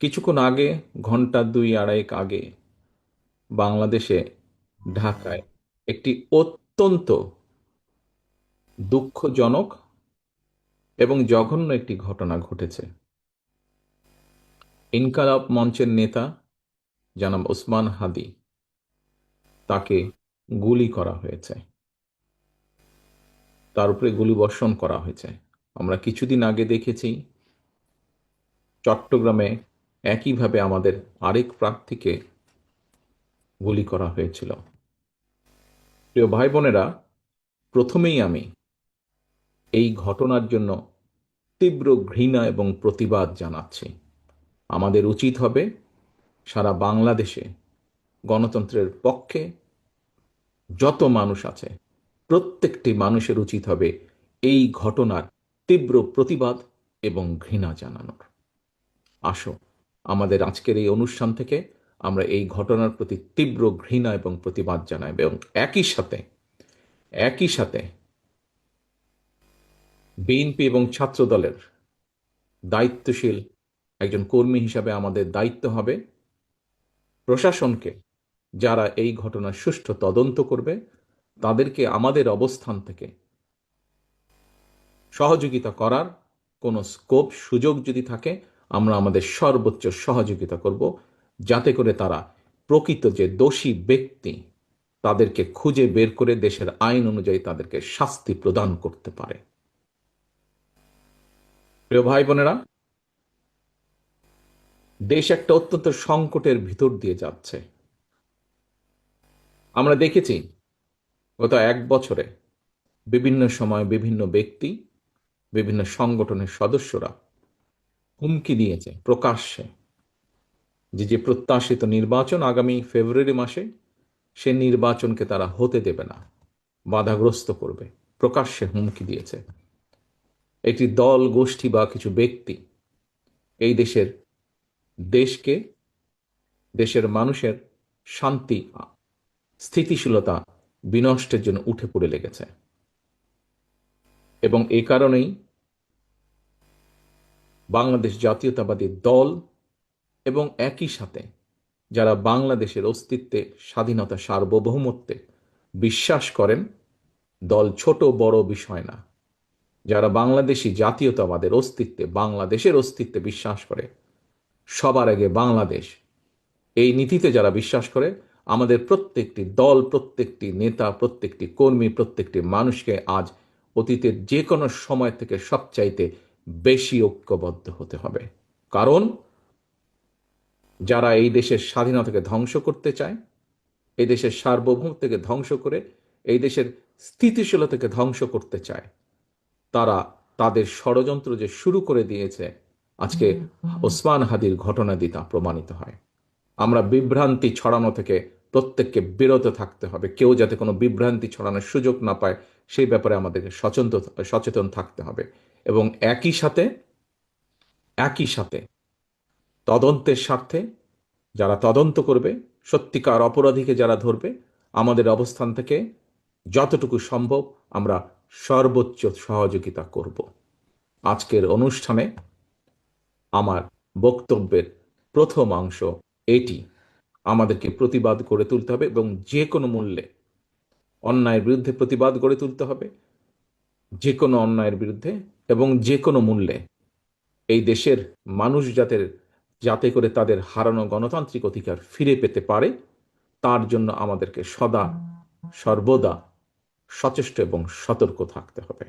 কিছুক্ষণ আগে, ঘন্টা দুই আড়াইক আগে, বাংলাদেশে ঢাকায় একটি অত্যন্ত দুঃখজনক এবং জঘন্য একটি ঘটনা ঘটেছে। ইনকালাব মঞ্চের নেতা জনাব ওসমান হাদি, তাকে গুলি করা হয়েছে, তার উপরে গুলিবর্ষণ করা হয়েছে। আমরা কিছুদিন আগে দেখেছি চট্টগ্রামে একইভাবে আমাদের আরেক প্রার্থীকে গুলি করা হয়েছিল। প্রিয় ভাই বোনেরা, প্রথমেই আমি এই ঘটনার জন্য তীব্র ঘৃণা এবং প্রতিবাদ জানাচ্ছি। আমাদের উচিত হবে সারা বাংলাদেশে গণতন্ত্রের পক্ষে যত মানুষ আছে প্রত্যেকটি মানুষের উচিত হবে এই ঘটনার তীব্র প্রতিবাদ এবং ঘৃণা জানানোর। আসো, আমাদের আজকের এই অনুষ্ঠান থেকে আমরা এই ঘটনার প্রতি তীব্র ঘৃণা এবং প্রতিবাদ জানাই এবং একই সাথে বিএনপি এবং ছাত্র দলের দায়িত্বশীল একজন কর্মী হিসাবে আমাদের দায়িত্ব হবে প্রশাসনকে, যারা এই ঘটনার সুষ্ঠু তদন্ত করবে, তাদেরকে আমাদের অবস্থান থেকে সহযোগিতা করার কোনো স্কোপ সুযোগ যদি থাকে, আমরা আমাদের সর্বোচ্চ সহযোগিতা করব, যাতে করে তারা প্রকৃত যে দোষী ব্যক্তি তাদেরকে খুঁজে বের করে দেশের আইন অনুযায়ী তাদেরকে শাস্তি প্রদান করতে পারে। প্রিয় ভাই বোনেরা, দেশ একটা অত্যন্ত সংকটের ভিতর দিয়ে যাচ্ছে। আমরা দেখেছি গত এক বছরে বিভিন্ন সময় বিভিন্ন ব্যক্তি, বিভিন্ন সংগঠনের সদস্যরা হুমকি দিয়েছে প্রকাশ্যে যে প্রত্যাশিত নির্বাচন আগামী ফেব্রুয়ারি মাসে, সে নির্বাচনকে তারা হতে দেবে না, বাধাগ্রস্ত করবে। প্রকাশ্যে হুমকি দিয়েছে একটি দল, গোষ্ঠী বা কিছু ব্যক্তি এই দেশকে, দেশের মানুষের শান্তি, স্থিতিশীলতা বিনষ্টের জন্য উঠে পড়ে লেগেছে। এবং এই কারণেই বাংলাদেশ জাতীয়তাবাদী দল এবং একই সাথে যারা বাংলাদেশের অস্তিত্বে, স্বাধীনতা, সার্বভৌমত্বে বিশ্বাস করেন, দল ছোট বড় বিষয় না, যারা বাংলাদেশি জাতীয়তাবাদের অস্তিত্বে, বাংলাদেশের অস্তিত্বে বিশ্বাস করে, সবার আগে বাংলাদেশ, এই নীতিতে যারা বিশ্বাস করে, আমাদের প্রত্যেকটি দল, প্রত্যেকটি নেতা, প্রত্যেকটি কর্মী, প্রত্যেকটি মানুষকে আজ অতীতের যে কোনো সময় থেকে সবচাইতে বেশি ঐক্যবদ্ধ হতে হবে। কারণ যারা এই দেশের স্বাধীনতাকে ধ্বংস করতে চায়, এই দেশের সার্বভৌমত্বকে ধ্বংস করে এই দেশের স্থিতিশীলতাকে ধ্বংস করতে চায়, তারা তাদের ষড়যন্ত্র যে শুরু করে দিয়েছে, আজকে ওসমান হাদির ঘটনা দিয়ে তা প্রমাণিত হয়। আমরা বিভ্রান্তি ছড়ানো থেকে প্রত্যেককে বিরত থাকতে হবে। কেউ যাতে কোনো বিভ্রান্তি ছড়ানোর সুযোগ না পায়, সেই ব্যাপারে আমাদেরকে সচেতন থাকতে হবে। এবং একই সাথে তদন্তের স্বার্থে যারা তদন্ত করবে, সত্যিকার অপরাধীকে যারা ধরবে, আমাদের অবস্থান থেকে যতটুকু সম্ভব আমরা সর্বোচ্চ সহযোগিতা করব। আজকের অনুষ্ঠানে আমার বক্তব্যের প্রথম অংশ এটি। আমাদেরকে প্রতিবাদ গড়ে তুলতে হবে এবং যে কোনো মূল্যে অন্যায়ের বিরুদ্ধে প্রতিবাদ গড়ে তুলতে হবে, যে কোনো অন্যায়ের বিরুদ্ধে এবং যে কোনো মূল্যে এই দেশের মানুষ যাতে করে তাদের হারানো গণতান্ত্রিক অধিকার ফিরে পেতে পারে, তার জন্য আমাদেরকে সদা সর্বদা সচেষ্ট এবং সতর্ক থাকতে হবে।